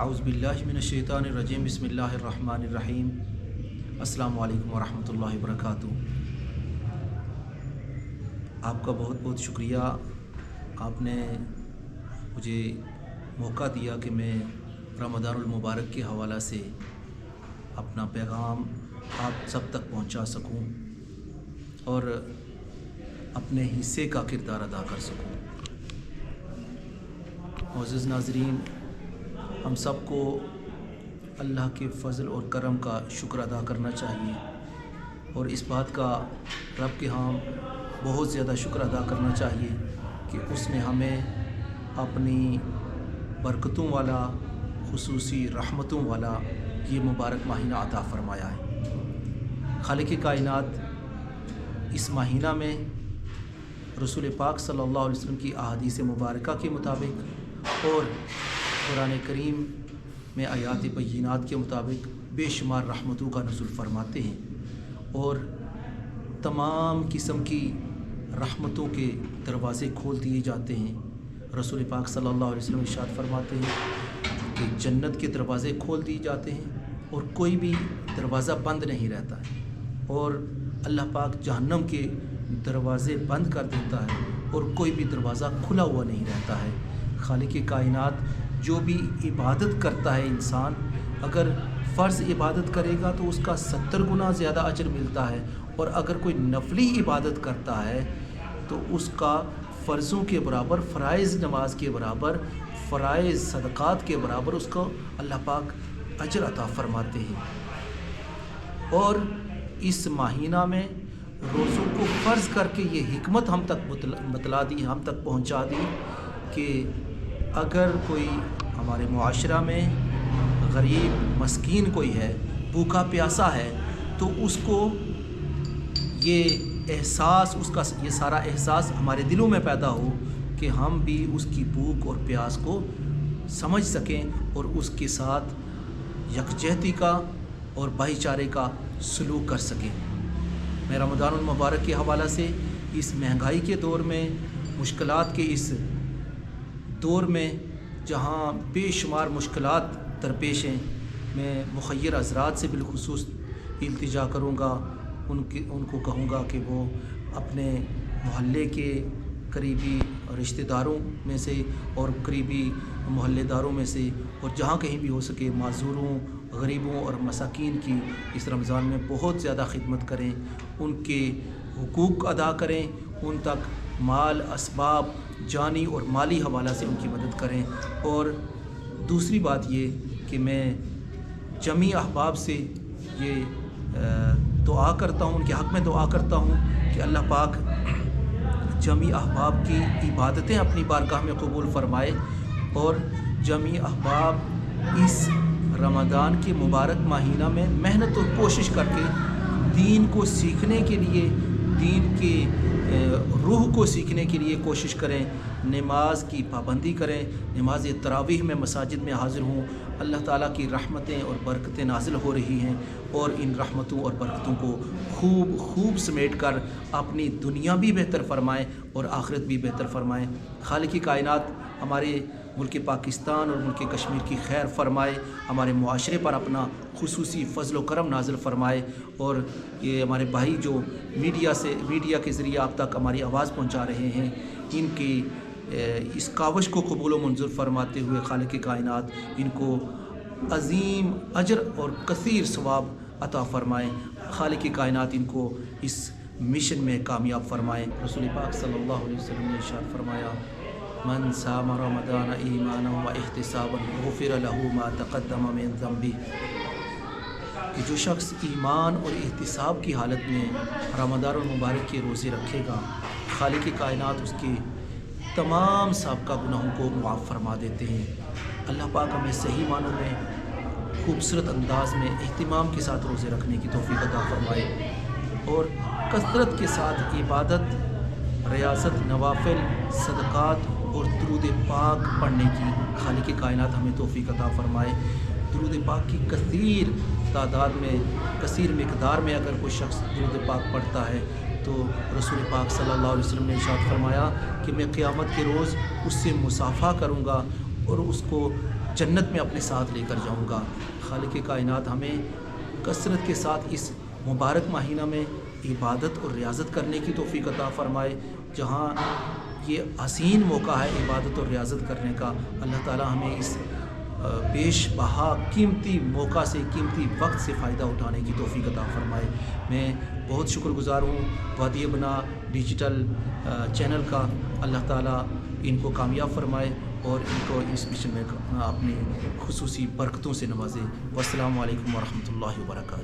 اعوذ باللہ من الشیطان الرجیم بسم اللہ الرحمن الرحیم السلام علیکم ورحمۃ اللہ وبرکاتہ۔ آپ کا بہت بہت شکریہ، آپ نے مجھے موقع دیا کہ میں رمضان المبارک کے حوالہ سے اپنا پیغام آپ سب تک پہنچا سکوں اور اپنے حصے کا کردار ادا کر سکوں۔ معزز ناظرین، ہم سب کو اللہ کے فضل اور کرم کا شکر ادا کرنا چاہیے اور اس بات کا رب کے ہاں بہت زیادہ شکر ادا کرنا چاہیے کہ اس نے ہمیں اپنی برکتوں والا، خصوصی رحمتوں والا یہ مبارک مہینہ عطا فرمایا ہے۔ خالق کائنات اس مہینہ میں رسول پاک صلی اللہ علیہ وسلم کی احادیث مبارکہ کے مطابق اور قرآن کریم میں آیات بینات کے مطابق بے شمار رحمتوں کا نزول فرماتے ہیں اور تمام قسم کی رحمتوں کے دروازے کھول دیے جاتے ہیں۔ رسول پاک صلی اللہ علیہ وسلم ارشاد فرماتے ہیں کہ جنت کے دروازے کھول دیے جاتے ہیں اور کوئی بھی دروازہ بند نہیں رہتا ہے، اور اللہ پاک جہنم کے دروازے بند کر دیتا ہے اور کوئی بھی دروازہ کھلا ہوا نہیں رہتا ہے۔ خالق کائنات جو بھی عبادت کرتا ہے، انسان اگر فرض عبادت کرے گا تو اس کا 70 گنا زیادہ اجر ملتا ہے، اور اگر کوئی نفلی عبادت کرتا ہے تو اس کا فرضوں کے برابر، فرائض نماز کے برابر، فرائض صدقات کے برابر اس کو اللہ پاک اجر عطا فرماتے ہیں۔ اور اس مہینہ میں روزوں کو فرض کر کے یہ حکمت ہم تک بتلا دی، ہم تک پہنچا دی کہ اگر کوئی ہمارے معاشرہ میں غریب مسکین کوئی ہے، بھوکا پیاسا ہے، تو اس کو یہ احساس، اس کا یہ سارا احساس ہمارے دلوں میں پیدا ہو کہ ہم بھی اس کی بھوک اور پیاس کو سمجھ سکیں اور اس کے ساتھ یکجہتی کا اور بھائی چارے کا سلوک کر سکیں۔ میں رمضان المبارک کے حوالہ سے اس مہنگائی کے دور میں، مشکلات کے اس دور میں جہاں بے شمار مشکلات درپیش ہیں، میں مخیر حضرات سے بالخصوص التجا کروں گا، ان کو کہوں گا کہ وہ اپنے محلے کے قریبی رشتہ داروں میں سے اور قریبی محلے داروں میں سے، اور جہاں کہیں بھی ہو سکے، معذوروں، غریبوں اور مساکین کی اس رمضان میں بہت زیادہ خدمت کریں، ان کے حقوق ادا کریں، ان تک مال، اسباب، جانی اور مالی حوالہ سے ان کی مدد کریں۔ اور دوسری بات یہ کہ میں جمی احباب سے یہ دعا کرتا ہوں، ان کے حق میں دعا کرتا ہوں کہ اللہ پاک جمی احباب کی عبادتیں اپنی بارگاہ میں قبول فرمائے، اور جمی احباب اس رمضان کے مبارک مہینہ میں محنت اور کوشش کر کے دین کو سیکھنے کے لیے، دین کے روح کو سیکھنے کے لیے کوشش کریں، نماز کی پابندی کریں، نماز تراویح میں مساجد میں حاضر ہوں۔ اللہ تعالیٰ کی رحمتیں اور برکتیں نازل ہو رہی ہیں، اور ان رحمتوں اور برکتوں کو خوب سمیٹ کر اپنی دنیا بھی بہتر فرمائیں اور آخرت بھی بہتر فرمائیں۔ خالق کائنات ہمارے ملک پاکستان اور ملک کشمیر کی خیر فرمائے، ہمارے معاشرے پر اپنا خصوصی فضل و کرم نازل فرمائے، اور یہ ہمارے بھائی جو میڈیا کے ذریعے آپ تک ہماری آواز پہنچا رہے ہیں، ان کی اس کاوش کو قبول و منظور فرماتے ہوئے خالق کائنات ان کو عظیم اجر اور کثیر ثواب عطا فرمائیں۔ خالق کائنات ان کو اس مشن میں کامیاب فرمائیں۔ رسول پاک صلی اللہ علیہ وسلم نے ارشاد فرمایا، من صام رمضان ایمانا و احتسابا غفر له ما تقدم من ذنبه، کہ جو شخص ایمان اور احتساب کی حالت میں رمضان المبارک کے روزے رکھے گا، خالق کائنات اس کے تمام سابقہ گناہوں کو معاف فرما دیتے ہیں۔ اللہ پاک ہمیں صحیح معنوں میں، خوبصورت انداز میں، اہتمام کے ساتھ روزے رکھنے کی توفیق عطا فرمائے، اور کثرت کے ساتھ عبادت، ریاضت، نوافل، صدقات اور درود پاک پڑھنے کی خالق کائنات ہمیں توفیق عطا فرمائے۔ درود پاک کی کثیر تعداد میں، کثیر مقدار میں اگر کوئی شخص درود پاک پڑھتا ہے تو رسول پاک صلی اللہ علیہ وسلم نے ارشاد فرمایا کہ میں قیامت کے روز اس سے مصافحہ کروں گا اور اس کو جنت میں اپنے ساتھ لے کر جاؤں گا۔ خالق کائنات ہمیں کثرت کے ساتھ اس مبارک مہینہ میں عبادت اور ریاضت کرنے کی توفیق عطا فرمائے۔ جہاں یہ حسین موقع ہے عبادت اور ریاضت کرنے کا، اللہ تعالی ہمیں اس بیش بہا قیمتی موقع سے، قیمتی وقت سے فائدہ اٹھانے کی توفیق عطا فرمائے۔ میں بہت شکر گزار ہوں وادی بنا ڈیجیٹل چینل کا۔ اللہ تعالیٰ ان کو کامیاب فرمائے اور ان کو اس مشن میں اپنی خصوصی برکتوں سے نوازے۔ والسلام علیکم ورحمۃ اللہ وبرکاتہ۔